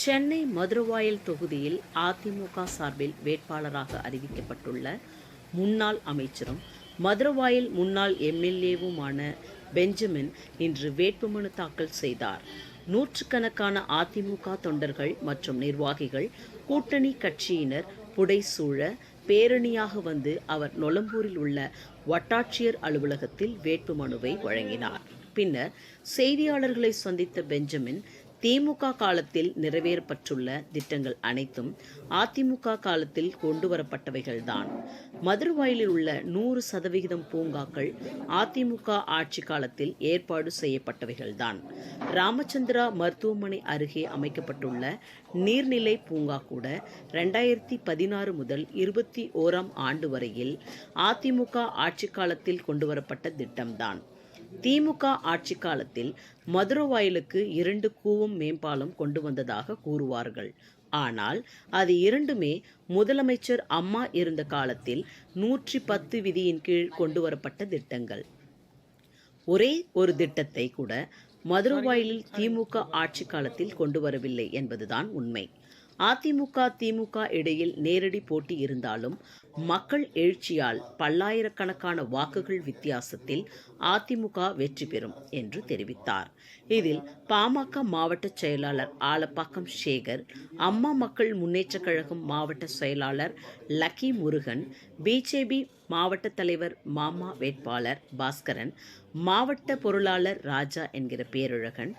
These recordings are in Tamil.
சென்னை மதுரவாயல் தொகுதியில் அதிமுக சார்பில் வேட்பாளராக அறிவிக்கப்பட்டுள்ள முன்னாள் அமைச்சரும் மதுரவாயல் முன்னாள் எம்எல்ஏவுமான பெஞ்சமின் இன்று வேட்புமனு தாக்கல் செய்தார். நூற்றுக்கணக்கான அதிமுக தொண்டர்கள் மற்றும் நிர்வாகிகள் கூட்டணி கட்சியினர் புடைசூழ பேரணியாக வந்து அவர் நொளம்பூரில் உள்ள வட்டாட்சியர் அலுவலகத்தில் வேட்புமனுவை வழங்கினார். பின்னர் செய்தியாளர்களை சந்தித்த பெஞ்சமின், திமுக காலத்தில் நிறைவேறப்பட்டுள்ள திட்டங்கள் அனைத்தும் அதிமுக காலத்தில் கொண்டுவரப்பட்டவைகள்தான். மதுரவாயலில் உள்ள 100% பூங்காக்கள் அதிமுக ஆட்சி காலத்தில் ஏற்பாடு செய்யப்பட்டவைகள்தான். ராமச்சந்திரா மருத்துவமனை அருகே அமைக்கப்பட்டுள்ள நீர்நிலை பூங்கா கூட 2016 முதல் 21ஆம் ஆண்டு வரையில் அதிமுக ஆட்சி காலத்தில் கொண்டுவரப்பட்ட திட்டம்தான். திமுக ஆட்சி காலத்தில் மதுரவாயலுக்கு 2 கூவம் மேம்பாலம் கொண்டு வந்ததாக கூறுவார்கள். ஆனால் அது இரண்டுமே முதலமைச்சர் அம்மா இருந்த காலத்தில் 110 விதியின் கீழ் கொண்டு வரப்பட்ட திட்டங்கள். ஒரே ஒரு திட்டத்தை கூட மதுரவாயலில் திமுக ஆட்சி காலத்தில் கொண்டு வரவில்லை என்பதுதான் உண்மை. அதிமுக திமுக இடையில் நேரடி போட்டி இருந்தாலும் மக்கள் எழுச்சியால் பல்லாயிரக்கணக்கான வாக்குகள் வித்தியாசத்தில் அதிமுக வெற்றி பெறும் என்று தெரிவித்தார். இதில் பாமக மாவட்ட செயலாளர் ஆலப்பாக்கம் சேகர், அம்மா மக்கள் முன்னேற்றக் கழகம் மாவட்ட செயலாளர் லக்கி முருகன், பிஜேபி மாவட்ட தலைவர் மாமா வேட்பாளர் பாஸ்கரன், மாவட்ட பொருளாளர் ராஜா என்கிற பேரழகன்,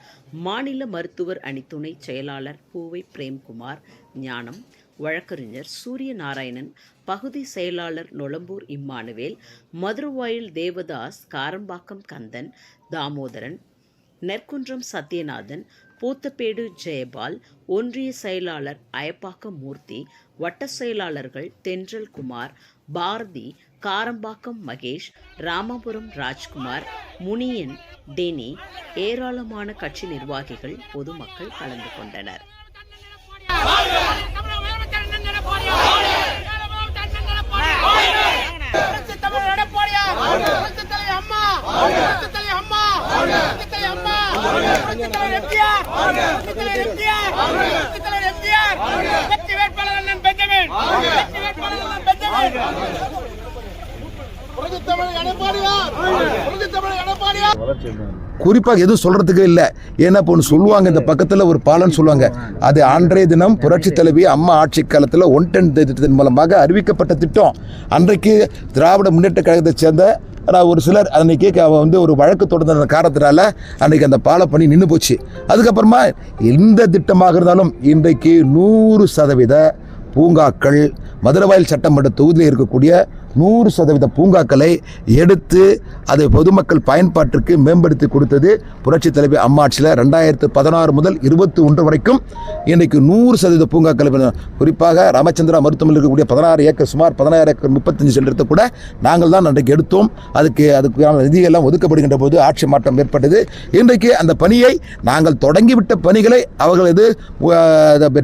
மாநில மருத்துவர் அணி துணை செயலாளர் பூவை பிரேம்குமார் ஞானம், வழக்கறிஞர் சூரிய நாராயணன், பகுதி செயலாளர் நொளம்பூர் இம்மானுவேல், மதுரவாயல் தேவதாஸ், காரம்பாக்கம் கந்தன், தாமோதரன், நெற்குன்றம் சத்யநாதன், பூத்தப்பேடு ஜெயபால், ஒன்றிய செயலாளர் அயப்பாக்கம் மூர்த்தி, வட்ட செயலாளர்கள் தென்றல் குமார், பாரதி, காரம்பாக்கம் மகேஷ், ராமபுரம் ராஜ்குமார், முனியன், டெனி, ஏராளமான கட்சி நிர்வாகிகள் பொதுமக்கள் கலந்து கொண்டனர். குறிப்பாக எதுவும் சொல்றதுக்கு இல்லை. ஏன்னா இப்போ ஒன்று சொல்லுவாங்க, இந்த பக்கத்தில் ஒரு பாலம்னு சொல்லுவாங்க, அது அன்றைய தினம் புரட்சி தலைவி அம்மா ஆட்சி காலத்தில் 110 திட்டத்தின் மூலமாக அறிவிக்கப்பட்ட திட்டம். அன்றைக்கு திராவிட முன்னேற்ற கழகத்தை சேர்ந்த ஒரு சிலர் அன்றைக்கி ஒரு வழக்கு தொடர்ந்த காரணத்தினால அன்றைக்கி அந்த பாலப்பணி நின்று போச்சு. அதுக்கப்புறமா எந்த திட்டமாக இருந்தாலும் இன்றைக்கு 100% பூங்காக்கள் மதுரவாயல் சட்டமன்ற தொகுதியில் இருக்கக்கூடிய 100% பூங்காக்களை எடுத்து அதை பொதுமக்கள் பயன்பாட்டிற்கு மேம்படுத்தி கொடுத்தது புரட்சி தலைவி அம்மா ஆட்சியில் 2016 முதல் 21 வரைக்கும் இன்றைக்கு 100% பூங்காக்களை, குறிப்பாக ராமச்சந்திரா மருத்துவமனையில் இருக்கக்கூடிய 16 ஏக்கர், சுமார் 16 ஏக்கர் 35 சென்டத்தை கூட நாங்கள் தான் அன்றைக்கு எடுத்தோம். அதுக்கான நிதியெல்லாம் ஒதுக்கப்படுகின்ற போது ஆட்சி மாற்றம் ஏற்பட்டது. இன்றைக்கு அந்த பணியை நாங்கள் தொடங்கிவிட்ட பணிகளை அவர்கள்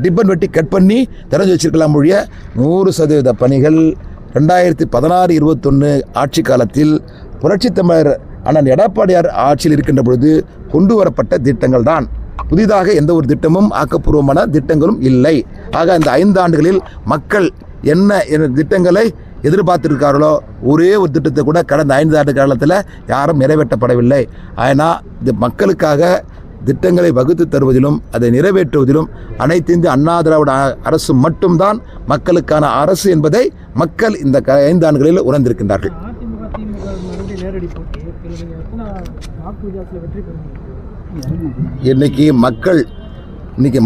டிப்பன் வெட்டி கட் பண்ணி திறந்து வச்சிருக்கலாம் மொழிய 100% பணிகள் 2016-21 ஆட்சி காலத்தில் புரட்சி தமிழர் அண்ணன் எடப்பாடியார் ஆட்சியில் இருக்கின்ற பொழுது கொண்டு வரப்பட்ட திட்டங்கள் தான். புதிதாக எந்த ஒரு திட்டமும் ஆக்கப்பூர்வமான திட்டங்களும் இல்லை. ஆக இந்த 5 ஆண்டுகளில் மக்கள் என்ன திட்டங்களை எதிர்பார்த்திருக்கார்களோ ஒரே ஒரு திட்டத்தை கூட கடந்த 5 ஆண்டு காலத்தில் யாரும் நிறைவேற்றப்படவில்லை. ஆனால் இது மக்களுக்காக திட்டங்களை வகுத்து தருவதிலும் அதை நிறைவேற்றுவதிலும் அனைத்து இந்திய அண்ணா திராவிட அரசு மட்டும்தான் மக்களுக்கான அரசு என்பதை மக்கள் இந்த 5 ஆண்டுகளில் உணர்ந்திருக்கின்றார்கள். இன்னைக்கு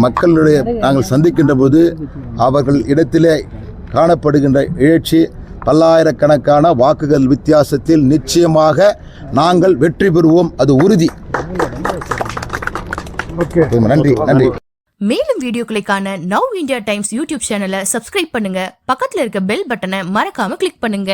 மக்களுடைய நாங்கள் சந்திக்கின்ற போது அவர்கள் இடத்திலே காணப்படுகின்ற எழுச்சி, பல்லாயிரக்கணக்கான வாக்குகள் வித்தியாசத்தில் நிச்சயமாக நாங்கள் வெற்றி பெறுவோம், அது உறுதி. நன்றி. மேலும் வீடியோக்களை காண நவ் இந்தியா டைம்ஸ் யூடியூப் சேனலை சப்ஸ்கிரைப் பண்ணுங்க. பக்கத்துல இருக்க பெல் பட்டனை மறக்காம கிளிக் பண்ணுங்க.